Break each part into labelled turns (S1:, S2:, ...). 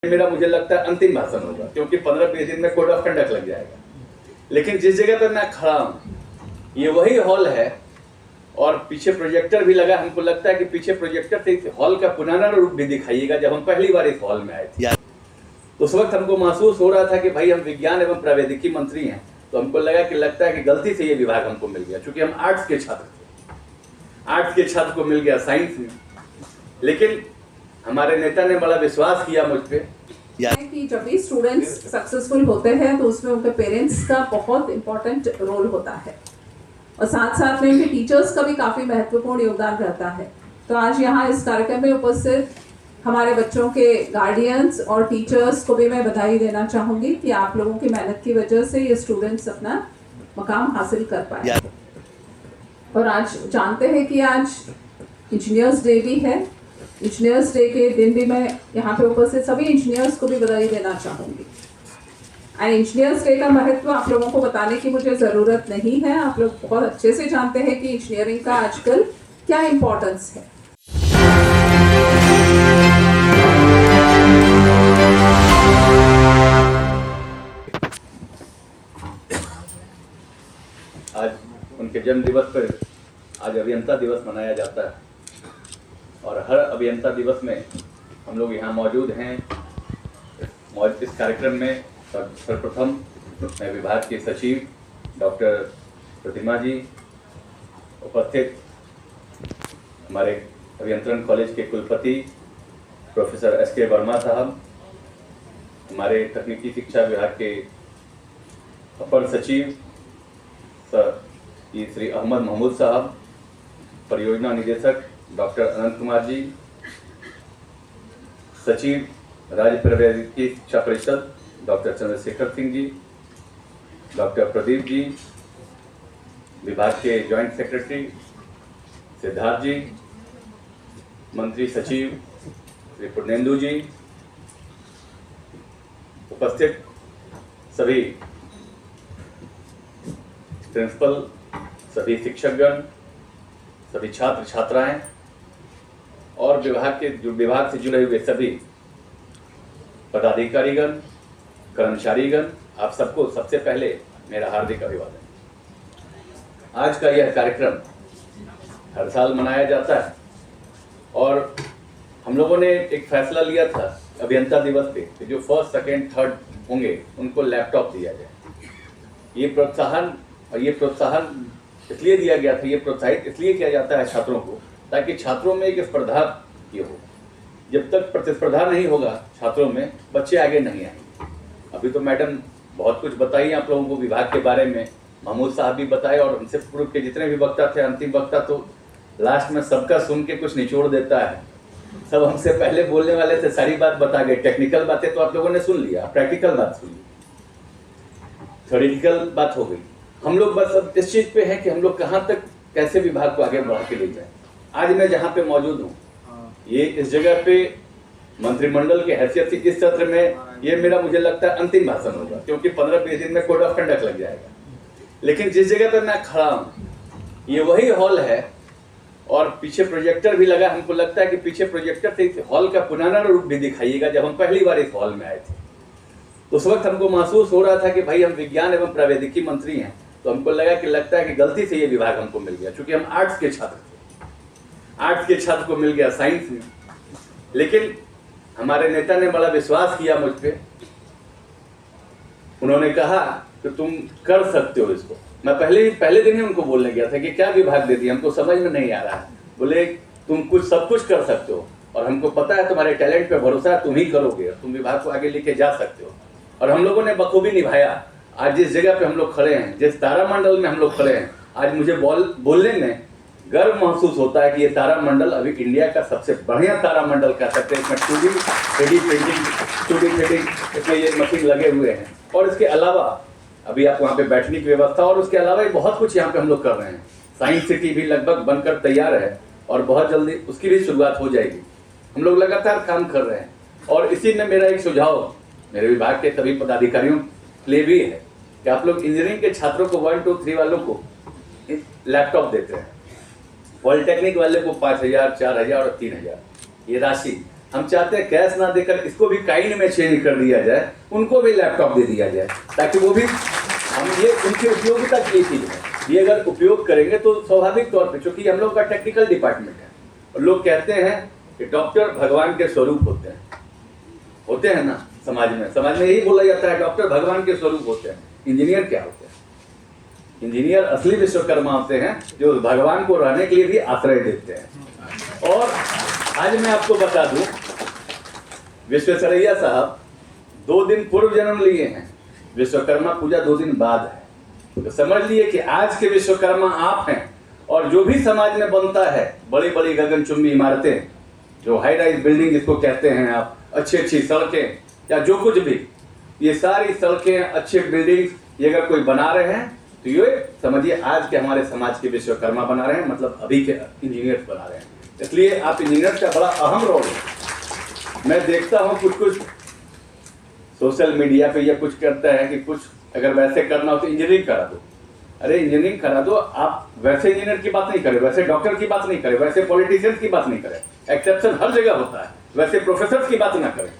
S1: मेरा मुझे लगता है अंतिम भाषण होगा, क्योंकि 15-20 दिन में कोड ऑफ कंडक्ट लग जाएगा। लेकिन जिस जगह पर मैं खड़ा हूँ ये वही हॉल है और पीछे प्रोजेक्टर भी लगा। हमको लगता है कि पीछे प्रोजेक्टर से इस हॉल का पुराना रूप भी दिखाइएगा। जब हम पहली बार इस हॉल में आए थे उस वक्त हमको महसूस हो रहा था कि भाई हम विज्ञान एवं प्रौद्योगिकी मंत्री हैं, तो हमको लगता है कि गलती से ये विभाग हमको मिल गया, क्योंकि हम आर्ट्स के छात्र थे। आर्ट्स के छात्र को मिल गया साइंस में, लेकिन हमारे नेता ने बड़ा विश्वास किया मुझ पे
S2: कि जब भी स्टूडेंट्स सक्सेसफुल होते हैं तो उसमें उनके पेरेंट्स का बहुत इम्पोर्टेंट रोल होता है और साथ साथ में उनके टीचर्स का भी काफ़ी महत्वपूर्ण योगदान रहता है। तो आज यहाँ इस कार्यक्रम में उपस्थित हमारे बच्चों के गार्डियंस और टीचर्स को भी मैं बधाई देना चाहूँगी कि आप लोगों की मेहनत की वजह से ये स्टूडेंट्स अपना मकाम हासिल कर पाए। और आज जानते हैं कि आज इंजीनियर्स डे भी है। इंजीनियर्स डे के दिन भी मैं यहाँ पे उपस्थित सभी इंजीनियर्स को भी बधाई देना चाहूँगी। एंड इंजीनियर्स डे का महत्व आप लोगों को बताने की मुझे ज़रूरत नहीं है, आप लोग बहुत अच्छे से जानते हैं कि इंजीनियरिंग का आजकल क्या इम्पोर्टेंस है।
S1: आज उनके जन्म दिवस पर आज अभियंता दिवस मनाया जाता है और हर अभियंता दिवस में हम लोग यहाँ मौजूद हैं। इस कार्यक्रम में सर्वप्रथम मैं विभाग के सचिव डॉक्टर प्रतिमा जी, उपस्थित हमारे अभियंत्रण कॉलेज के कुलपति प्रोफेसर एस के वर्मा साहब, हमारे तकनीकी शिक्षा विभाग के अपर सचिव श्री अहमद महमूद साहब, परियोजना निदेशक डॉक्टर अनंत कुमार जी, सचिव राज्य प्रौद्योगिकी शिक्षा परिषद डॉक्टर चंद्रशेखर सिंह जी, डॉक्टर प्रदीप जी, विभाग के जॉइंट सेक्रेटरी सिद्धार्थ जी, मंत्री सचिव श्री पूर्णेंदु जी, उपस्थित सभी प्रिंसिपल, सभी शिक्षकगण, सभी छात्र छात्राएं और विभाग से जुड़े हुए सभी पदाधिकारीगण, कर्मचारीगण, आप सबको सबसे पहले मेरा हार्दिक अभिवादन। आज का यह कार्यक्रम हर साल मनाया जाता है और हम लोगों ने एक फैसला लिया था अभियंता दिवस पे कि जो फर्स्ट, सेकेंड, थर्ड होंगे उनको लैपटॉप दिया जाए। ये प्रोत्साहन इसलिए दिया गया था, ये प्रोत्साहित इसलिए किया जाता है छात्रों को, ताकि छात्रों में एक स्पर्धा ये हो। जब तक प्रतिस्पर्धा नहीं होगा छात्रों में, बच्चे आगे नहीं आएंगे। अभी तो मैडम बहुत कुछ बताइए आप लोगों को विभाग के बारे में, महमूद साहब भी बताए और उनसे पूर्व के जितने भी वक्ता थे, अंतिम वक्ता तो लास्ट में सबका सुन के कुछ निचोड़ देता है। सब हमसे पहले बोलने वाले थे, सारी बात बता गए। टेक्निकल बातें तो आप लोगों ने सुन लिया, प्रैक्टिकल बात सुन ली, थ्योरेटिकल बात हो गई। हम लोग बस अब इस चीज पे हैं कि हम लोग कहाँ तक कैसे विभाग को आगे बढ़ा के ले जाएं। आज मैं जहाँ पे मौजूद हूँ, ये इस जगह पे मंत्रिमंडल की हैसियत से इस सत्र में ये मेरा मुझे लगता है अंतिम भाषण होगा, क्योंकि 15-20 दिन में कोड ऑफ कंडक्ट लग जाएगा। लेकिन जिस जगह पर मैं खड़ा हूँ ये वही हॉल है और पीछे प्रोजेक्टर भी लगा। हमको लगता है कि पीछे प्रोजेक्टर से इस हॉल का पुराना रूप भी दिखाइएगा। जब हम पहली बार इस हॉल में आए थे उस वक्त हमको महसूस हो रहा था कि भाई हम विज्ञान एवं प्रौद्योगिकी मंत्री हैं, तो हमको लगता है कि गलती से ये विभाग हमको मिल गया, क्योंकि हम आर्ट्स के छात्र थे। आर्ट्स के छात्र को मिल गया साइंस में, लेकिन हमारे नेता ने बड़ा विश्वास किया मुझ पे। उन्होंने कहा कि तुम कर सकते हो इसको। मैं पहले दिन ही उनको बोलने गया था कि क्या विभाग दे दिया, हमको समझ में नहीं आ रहा है। बोले तुम सब कुछ कर सकते हो और हमको पता है तुम्हारे टैलेंट पे भरोसा है, तुम ही करोगे, तुम विभाग को आगे लेके जा सकते हो। और हम लोगों ने बखूबी निभाया। आज जिस जगह पे हम लोग खड़े हैं, जिस तारामंडल में हम लोग खड़े हैं, आज मुझे बोलने में गर्व महसूस होता है कि ये तारामंडल अभी इंडिया का सबसे बढ़िया तारामंडल कह सकते हैं। इसमें 2D 3D प्रिंटिंग, इसमें ये मशीन लगे हुए हैं और इसके अलावा अभी आप वहाँ पे बैठने की व्यवस्था और उसके अलावा बहुत कुछ यहाँ पे हम लोग कर रहे हैं। साइंस सिटी भी लगभग बनकर तैयार है और बहुत जल्दी उसकी भी शुरुआत हो जाएगी। हम लोग लगातार काम कर रहे हैं और इसी में मेरा एक सुझाव मेरे विभाग के सभी पदाधिकारियों के लिए भी है कि आप लोग इंजीनियरिंग के छात्रों को 1, 2, 3 वालों को लैपटॉप देते हैं, पॉलिटेक्निक वाले को 5,000, 4,000 और 3,000 ये राशि हम चाहते हैं कैश ना देकर इसको भी काइंड में चेंज कर दिया जाए, उनको भी लैपटॉप दे दिया जाए, ताकि वो भी हम ये उनकी उपयोगिता की ये चीज़ है। ये अगर उपयोग करेंगे तो स्वाभाविक तौर पे, चूंकि हम लोग का टेक्निकल डिपार्टमेंट है और लोग कहते हैं कि डॉक्टर भगवान के स्वरूप होते हैं ना, समाज में यही बोला जाता है, डॉक्टर भगवान के स्वरूप होते हैं। इंजीनियर क्या होते हैं? इंजीनियर असली विश्वकर्मा होते हैं, जो भगवान को रहने के लिए भी आश्रय देते हैं। और आज मैं आपको बता दूं, विश्वेश्वरैया साहब 2 दिन पूर्व जन्म लिए हैं, विश्वकर्मा पूजा 2 दिन बाद है। तो समझ लिए कि आज के विश्वकर्मा आप हैं। और जो भी समाज में बनता है, बड़ी बड़ी गगनचुंबी इमारतें, जो हाई राइज बिल्डिंग जिसको कहते हैं आप, अच्छी सड़कें या जो कुछ भी, ये सारी सड़कें, अच्छे बिल्डिंग, ये अगर कोई बना रहे हैं तो ये समझिए आज के हमारे समाज के विश्वकर्मा बना रहे हैं, मतलब अभी के इंजीनियर्स बना रहे हैं। इसलिए आप इंजीनियर्स का बड़ा अहम रोल है। मैं देखता हूँ कुछ सोशल मीडिया पे या कुछ करता है कि कुछ अगर वैसे करना हो तो इंजीनियरिंग करा दो। अरे इंजीनियरिंग करा दो, आप वैसे इंजीनियर की बात नहीं करें, वैसे डॉक्टर की बात नहीं करें, वैसे पॉलिटिशियंस की बात नहीं करें, एक्सेप्शन हर जगह होता है, वैसे प्रोफेसर की बात ना करें।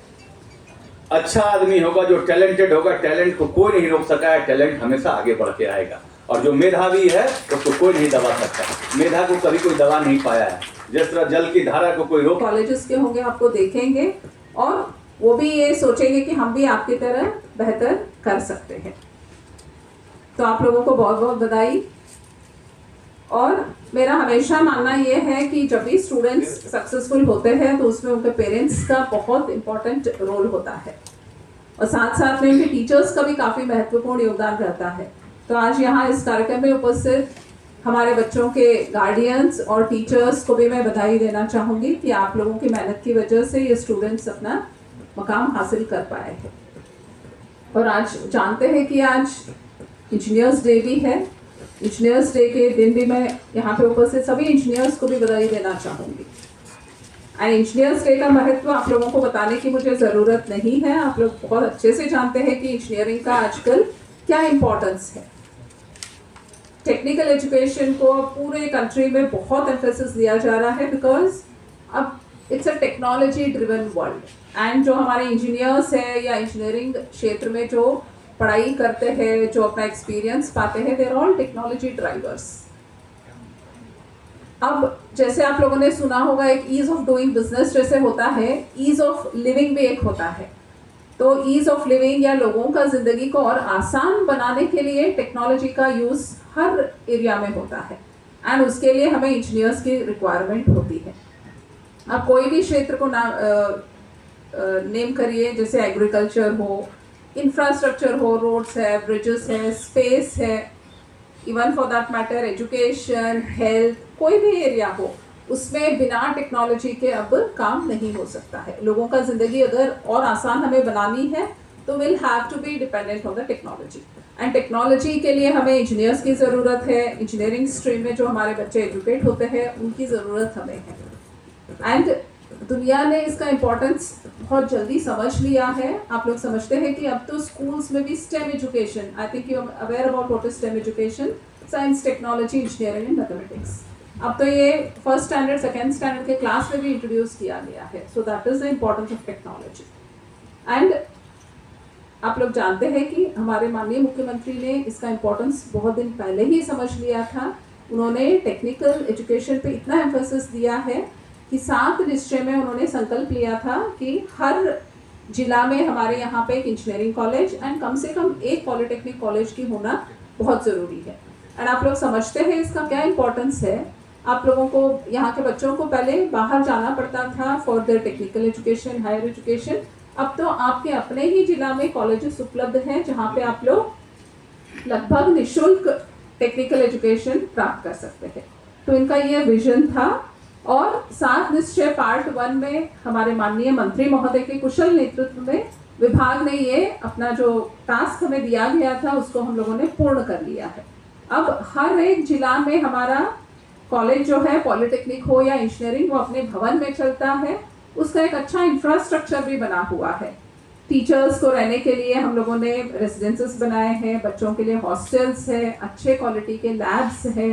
S1: अच्छा आदमी होगा, जो टैलेंटेड होगा, टैलेंट को कोई नहीं रोक सका है, टैलेंट हमेशा आगे बढ़ के आएगा। और जो मेधावी है उसको कोई नहीं दबा सकता, मेधा को कभी कोई दबा नहीं पाया है। जिस तरह जल की धारा को कोई रोक,
S2: कॉलेजेस के होंगे आपको देखेंगे और वो भी ये सोचेंगे कि हम भी आपकी तरह बेहतर कर सकते हैं। तो आप लोगों को बहुत बहुत बधाई। और मेरा हमेशा मानना ये है कि जब भी स्टूडेंट्स सक्सेसफुल होते हैं तो उसमें उनके पेरेंट्स का बहुत इम्पोर्टेंट रोल होता है और साथ साथ में उनके टीचर्स का भी काफ़ी महत्वपूर्ण योगदान रहता है। तो आज यहाँ इस कार्यक्रम में उपस्थित हमारे बच्चों के गार्डियंस और टीचर्स को भी मैं बधाई देना चाहूँगी कि आप लोगों की मेहनत की वजह से ये स्टूडेंट्स अपना मकाम हासिल कर पाए हैं। और आज जानते हैं कि आज इंजीनियर्स डे भी है। इंजीनियर्स डे के दिन भी मैं यहाँ पे उपस्थित सभी इंजीनियर्स को भी बधाई देना चाहूँगी। एंड इंजीनियर्स डे का महत्व आप लोगों को बताने की मुझे ज़रूरत नहीं है, आप लोग बहुत अच्छे से जानते हैं कि इंजीनियरिंग का आजकल क्या इम्पोर्टेंस है। टेक्निकल एजुकेशन को पूरे कंट्री में बहुत एम्फेसिस दिया जा रहा है, बिकॉज अब it's a technology driven world. And जो हमारे इंजीनियर्स हैं या इंजीनियरिंग क्षेत्र में जो पढ़ाई करते हैं, जो अपना एक्सपीरियंस पाते हैं, देयर ऑल टेक्नोलॉजी ड्राइवर्स। अब जैसे आप लोगों ने सुना होगा, एक ईज ऑफ डूइंग बिजनेस जैसे होता है, ईज ऑफ लिविंग भी एक होता है। तो ईज ऑफ लिविंग या लोगों का ज़िंदगी को और आसान बनाने के लिए टेक्नोलॉजी का यूज़ हर एरिया में होता है एंड उसके लिए हमें इंजीनियर्स की रिक्वायरमेंट होती है। आप कोई भी क्षेत्र को नेम करिए, जैसे एग्रीकल्चर हो, इंफ्रास्ट्रक्चर हो, रोड्स है, ब्रिजेस है, स्पेस है, even for that matter education, health, कोई भी एरिया हो, उसमें बिना टेक्नोलॉजी के अब काम नहीं हो सकता है। लोगों का ज़िंदगी अगर और आसान हमें बनानी है तो will have to be dependent on the technology. And technology के लिए हमें इंजीनियर्स की ज़रूरत है। इंजीनियरिंग स्ट्रीम में जो हमारे बच्चे एजुकेट होते हैं उनकी ज़रूरत हमें है। एंड दुनिया ने इसका इम्पोर्टेंस बहुत जल्दी समझ लिया है। आप लोग समझते हैं कि अब तो स्कूल्स में भी STEM education, I think you are aware about what is STEM education, science, technology, engineering and mathematics. अब तो ये फर्स्ट स्टैंडर्ड, सेकेंड स्टैंडर्ड के क्लास में भी इंट्रोड्यूस किया गया है। So that is the importance of technology. And आप लोग जानते हैं कि हमारे माननीय मुख्यमंत्री ने इसका इम्पोर्टेंस बहुत दिन पहले ही समझ लिया था। उन्होंने टेक्निकल एजुकेशन पे इतना एम्फेसिस दिया है कि 7 निश्चय में उन्होंने संकल्प लिया था कि हर जिला में हमारे यहाँ पे एक इंजीनियरिंग कॉलेज एंड कम से कम एक पॉलिटेक्निक कॉलेज की होना बहुत ज़रूरी है। एंड आप लोग समझते हैं इसका क्या इम्पोर्टेंस है। आप लोगों को, यहाँ के बच्चों को पहले बाहर जाना पड़ता था for their technical education, higher education. अब तो आपके अपने ही जिला में कॉलेजेस उपलब्ध हैं जहाँ पे आप लोग लगभग निःशुल्क टेक्निकल एजुकेशन प्राप्त कर सकते हैं। तो इनका ये विजन था। और 7 निश्चय पार्ट 1 में हमारे माननीय मंत्री महोदय के कुशल नेतृत्व में विभाग ने ये अपना जो टास्क हमें दिया गया था उसको हम लोगों ने पूर्ण कर लिया है। अब हर एक जिला में हमारा कॉलेज जो है, पॉलिटेक्निक हो या इंजीनियरिंग, वो अपने भवन में चलता है। उसका एक अच्छा इंफ्रास्ट्रक्चर भी बना हुआ है। टीचर्स को रहने के लिए हम लोगों ने रेजिडेंसेस बनाए हैं, बच्चों के लिए हॉस्टल्स है, अच्छे क्वालिटी के लैब्स है,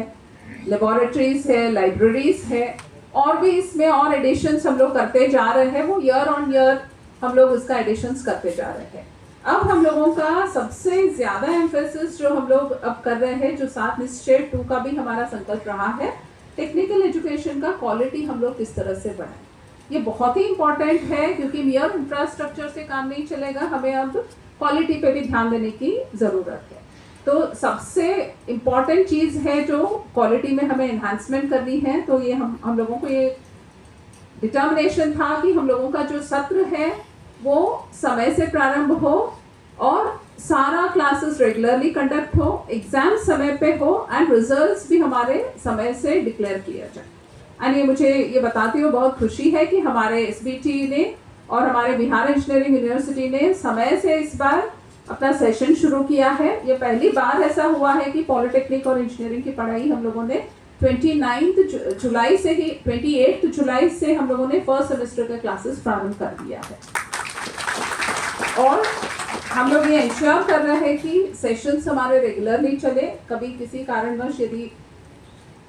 S2: लेबोरेटरीज है, लाइब्रेरीज है और भी इसमें और एडिशंस हम लोग करते जा रहे हैं, वो ईयर ऑन ईयर हम लोग उसका एडिशंस करते जा रहे हैं। अब हम लोगों का सबसे ज़्यादा एम्फेसिस जो हम लोग अब कर रहे हैं, जो 7 निश्चय 2 का भी हमारा संकल्प रहा है, टेक्निकल एजुकेशन का क्वालिटी हम लोग किस तरह से बढ़ाएं। ये बहुत ही इम्पॉर्टेंट है, क्योंकि मेयर इंफ्रास्ट्रक्चर से काम नहीं चलेगा, हमें अब क्वालिटी पे भी ध्यान देने की ज़रूरत है। तो सबसे इम्पॉर्टेंट चीज़ है जो क्वालिटी में हमें एनहांसमेंट करनी है। तो ये हम लोगों को ये डिटर्मिनेशन था कि हम लोगों का जो सत्र है वो समय से प्रारंभ हो और सारा क्लासेस रेगुलरली कंडक्ट हो, एग्जाम समय पे हो एंड रिजल्ट्स भी हमारे समय से डिक्लेयर किया जाए। एंड ये मुझे ये बताती हुए बहुत खुशी है कि हमारे एसबीटी ने और हमारे बिहार इंजीनियरिंग यूनिवर्सिटी ने समय से इस बार अपना सेशन शुरू किया है। ये पहली बार ऐसा हुआ है कि पॉलिटेक्निक और इंजीनियरिंग की पढ़ाई हम लोगों ने 28 जुलाई से हम लोगों ने फर्स्ट सेमेस्टर के क्लासेस प्रारंभ कर दिया है। और हम लोग ये इंश्योर कर रहे हैं कि सेशंस हमारे रेगुलरली चले। कभी किसी कारणवश यदि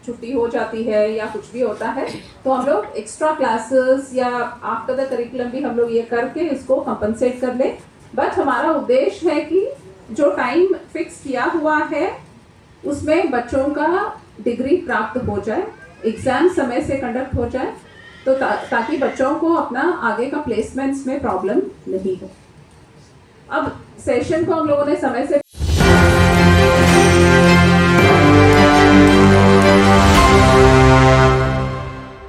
S2: छुट्टी हो जाती है या कुछ भी होता है तो हम लोग एक्स्ट्रा क्लासेस या आफ्टर द करिकुलम भी हम लोग ये करके इसको कंपनसेट कर लें। बट हमारा उद्देश्य है कि जो टाइम फिक्स किया हुआ है उसमें बच्चों का डिग्री प्राप्त हो जाए, एग्जाम समय से कंडक्ट हो जाए, तो ताकि बच्चों को अपना आगे का प्लेसमेंट्स में प्रॉब्लम नहीं हो। अब सेशन को हम लोगों ने समय से